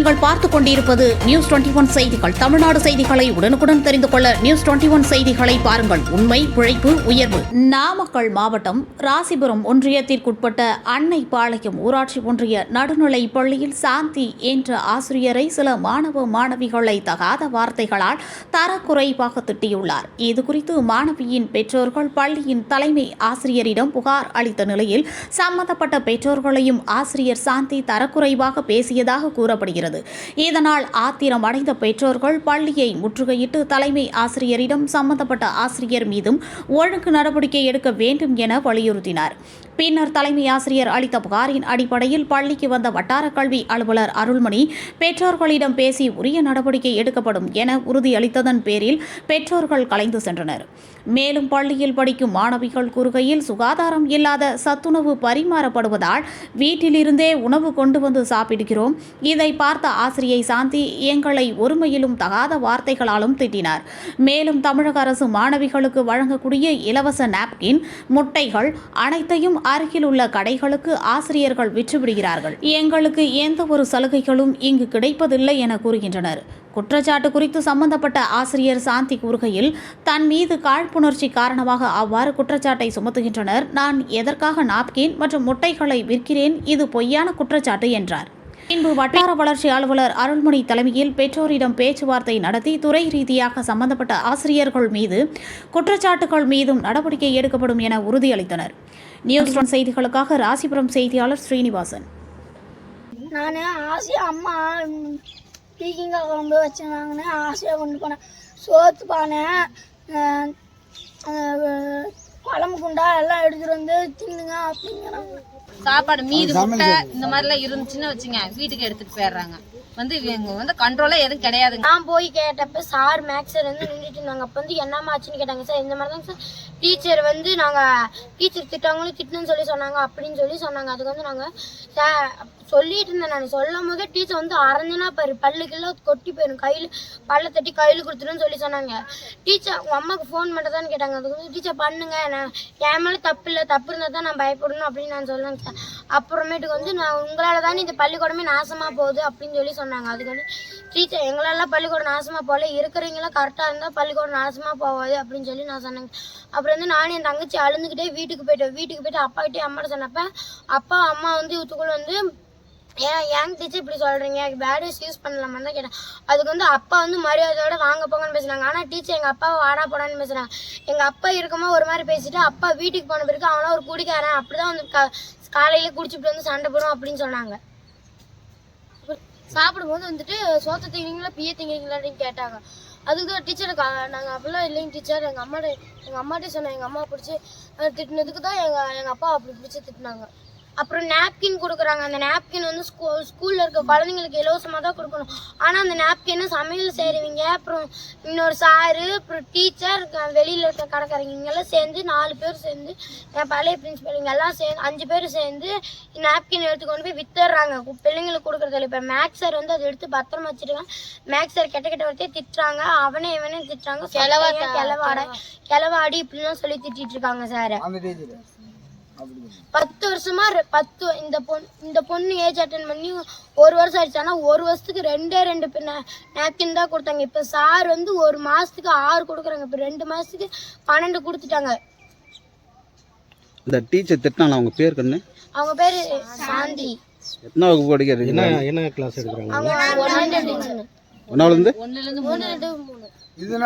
நீங்கள் பார்த்துக் கொண்டிருப்பது நியூஸ் 21 செய்திகள். தமிழ்நாடு செய்திகளை உடனுக்குடன் தெரிந்து கொள்ள நியூஸ் 21 செய்திகளை பாருங்கள். உண்மை, உழைப்பு, உயர்வு. நாமக்கல் மாவட்டம் ராசிபுரம் ஒன்றியத்திற்குட்பட்ட அன்னைபாளையம் ஊராட்சி ஒன்றிய நடுநிலைப் பள்ளியில் சாந்தி என்ற ஆசிரியரை சில மாணவ மாணவிகளை தகாத வார்த்தைகளால் தரக்குறைவாக திட்டியுள்ளார். இதுகுறித்து மாணவியின் பெற்றோர்கள் பள்ளியின் தலைமை ஆசிரியரிடம் புகார் அளித்த நிலையில் சம்பந்தப்பட்ட பெற்றோர்களையும் ஆசிரியர் சாந்தி தரக்குறைவாக பேசியதாக கூறப்படுகிறது. இதனால் ஆத்திரமடைந்த பெற்றோர்கள் பள்ளியை முற்றுகையிட்டு தலைமை ஆசிரியரிடம் சம்பந்தப்பட்ட ஆசிரியர் மீதும் ஒழுங்கு நடவடிக்கை எடுக்க வேண்டும் என வலியுறுத்தினார். பின்னர் தலைமை ஆசிரியர் அளித்த புகாரின் அடிப்படையில் பள்ளிக்கு வந்த வட்டார கல்வி அலுவலர் அருள்மணி பெற்றோர்களிடம் பேசி உரிய நடவடிக்கை எடுக்கப்படும் என உறுதியளித்ததன் பேரில் பெற்றோர்கள் கலைந்து சென்றனர். மேலும் பள்ளியில் படிக்கும் மாணவிகள் கூறுகையில் சுகாதாரம் இல்லாத சத்துணவு பரிமாறப்படுவதால் வீட்டிலிருந்தே உணவு கொண்டு வந்து சாப்பிடுகிறோம். இதை பார்த்த ஆசிரியை சாந்தி எங்களை ஒருமையிலும் தகாத வார்த்தைகளாலும் திட்டினார். மேலும் தமிழக அரசு மாணவிகளுக்கு வழங்கக்கூடிய இலவச நாப்கின், முட்டைகள் அனைத்தையும் அருகில் உள்ள கடைகளுக்கு ஆசிரியர்கள் விற்றுவிடுகிறார்கள். எங்களுக்கு எந்த ஒரு சலுகைகளும் இங்கு கிடைப்பதில்லை என கூறுகின்றனர். குற்றச்சாட்டு குறித்து சம்பந்தப்பட்ட ஆசிரியர் சாந்தி கூறுகையில் தன் மீது காழ்ப்புணர்ச்சி காரணமாக அவ்வாறு குற்றச்சாட்டை சுமத்துகின்றனர். நான் எதற்காக நாப்கின் மற்றும் முட்டைகளை விற்கிறேன்? இது பொய்யான குற்றச்சாட்டு என்றார். பின்பு வட்டார வளர்ச்சி அலுவலர் அருள்மணி தலைமையில் பெற்றோரிடம் பேச்சுவார்த்தை நடத்தி துறை ரீதியாக சம்பந்தப்பட்ட ஆசிரியர்கள் மீது குற்றச்சாட்டுகள் மீதும் நடவடிக்கை எடுக்கப்படும் என உறுதியளித்தனர். நியூஸ் 1 செய்திகளுக்காக ராசிபுரம் செய்தியாளர் ஸ்ரீனிவாசன். நான் ஆசையாக அம்மா பீக்கிங்காய் குழம்பு வச்சுருந்தாங்கன்னு ஆசையாக கொண்டு போனேன். சோத்து பானை, குழம்பு குண்டா எல்லாம் எடுத்துகிட்டு வந்து தின்னுங்க அப்படிங்கிறாங்க. சாப்பாடு மீது முட்டை இந்த மாதிரிலாம் இருந்துச்சுன்னு வச்சுங்க வீட்டுக்கு எடுத்துட்டு போயிடுறாங்க. இவங்க கண்ட்ரோலா எதுவும் கிடையாது. நான் போய் கேட்டப்ப சார் மேக்ஸ் சார் நின்றுட்டு இருந்தாங்க. அப்போ என்னமாச்சுன்னு கேட்டாங்க. சார் இந்த மாதிரி தாங்க சார் டீச்சர் நாங்கள் டீச்சர் திட்டாங்களும் திட்டணும்னு சொன்னாங்க அப்படின்னு சொன்னாங்க. அதுக்கு நாங்கள் சார் சொல்லிட்டு இருந்தேன். நான் சொல்லும் போதே டீச்சர் அரைஞ்சுனா பாரு பல்லுக்கெல்லாம் கொட்டி போயிடும், கையில் பல்ல தட்டி கையில் கொடுத்துருன்னு சொன்னாங்க. டீச்சர் உங்கள் அம்மாவுக்கு ஃபோன் பண்ணுறதான்னு கேட்டாங்க. அதுக்கு டீச்சர் பண்ணுங்க, நான் என் மேலே தப்பு இல்லை, தப்பு இருந்தால் தான் நான் பயப்படணும் அப்படின்னு நான் சொல்லுவேங்க சார். அப்புறமேட்டுக்கு நான் உங்களால் தானே இந்த பள்ளிக்கூடமே நாசமாக போகுது அப்படின்னு சொன்னாங்க. அதுக்கு டீச்சர் எங்களால் பள்ளிக்கூடம் நாசமாக போகல, இருக்கிறவங்களாம் கரெக்டாக இருந்தால் பள்ளிக்கூடம் நாசமாக போகாது அப்படின்னு நான் சொன்னேங்க. அப்புறம் நானும் என் தங்கச்சி அழுந்துக்கிட்டே வீட்டுக்கு போயிட்டு அப்பாக்கிட்டே அம்மாட்ட சொன்னப்ப அப்பா அம்மா இவத்துக்குள்ள ஏன் டீச்சர் இப்படி சொல்கிறீங்க, பேட் வேர்ட்ஸ் யூஸ் பண்ணலாமான்னு தான் கேட்டேன். அதுக்கு அப்பா மரியாதையோட வாங்க போங்கன்னு பேசுனாங்க. ஆனால் டீச்சர் எங்கள் அப்பாவை வாடா போடான்னு பேசுகிறாங்க. எங்கள் அப்பா இருக்கும்போது ஒரு மாதிரி பேசிட்டு அப்பா வீட்டுக்கு போன பிறகு அவனா ஒரு குடிக்காரன், அப்படி தான் காலையில் குடிச்சிட்டு சண்டை போடும் அப்படின்னு சொன்னாங்க. சாப்பிடும்போது சோத்த திங்கிறீங்களா பிய திங்கிறீங்களான்னு கேட்டாங்க. அதுக்கு டீச்சருக்கு நாங்கள் அப்படிலாம் இல்லைங்க டீச்சர், எங்கள் அம்மாட்டே சொன்னேன். எங்கள் அம்மா பிடிச்சி திட்டினதுக்கு தான் எங்கள் அப்பா அப்படி பிடிச்சி திட்டினாங்க. அப்புறம் நாப்கின் கொடுக்குறாங்க. அந்த நாப்கின் ஸ்கூலில் இருக்க குழந்தைங்களுக்கு இலவசமாக தான் கொடுக்கணும். ஆனால் அந்த நாப்கின்னு சமையல் செய்கிறவங்க, அப்புறம் இன்னொரு சாரு, அப்புறம் டீச்சர், வெளியில் இருக்க கடைக்காரங்க இங்கெல்லாம் சேர்ந்து 4 பேர் சேர்ந்து என் பழைய பிரின்சிபல் இங்கெல்லாம் சேர்ந்து 5 பேர் சேர்ந்து நாப்கின் எடுத்து கொண்டு போய் வித்துடுறாங்க. பிள்ளைங்களுக்கு கொடுக்குறதில்ல. இப்போ மேக்ஸ் சார் அதை எடுத்து பத்திரமா வச்சுருக்காங்க. மேக்ஸ் சார் கெட்ட வார்த்தையே திட்டுறாங்க, அவனே திட்டுறாங்க, கிளவாடி இப்படிலாம் சொல்லி திட்டிட்டு இருக்காங்க சார். 10 வருஷமா இந்த பொண்ணு ஏஜ் அட்டன் பண்ணி 1 வருஷம் ஆயிடுச்சு. ஆனால் 1 வருஷத்துக்கு 2 நாப்கின் தான் கொடுத்தாங்க. இப்போ சார் 1 மாசத்துக்கு 6 கொடுக்குறாங்க. இப்போ 2 மாசத்துக்கு 12 கொடுத்துட்டாங்க. இந்த டீச்சர் திட்டினால அவங்க பேர் கண்ணு? அவங்க பேரு சாந்தி. எத்தனை வகுப்பு படிக்கிறீங்க? என்ன கிளாஸ் எடுக்கறாங்க? ஒன்னாவதுல இருந்து 3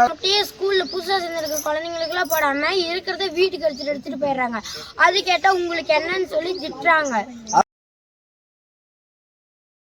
அப்படியே ஸ்கூல்ல புதுசா சேர்ந்திருக்க குழந்தைங்களுக்கு எல்லாம் போடாம இருக்கிறத வீட்டுக்கு எடுத்துட்டு போயிடுறாங்க. அது கேட்டா உங்களுக்கு என்னன்னு சொல்லி திட்டுறாங்க.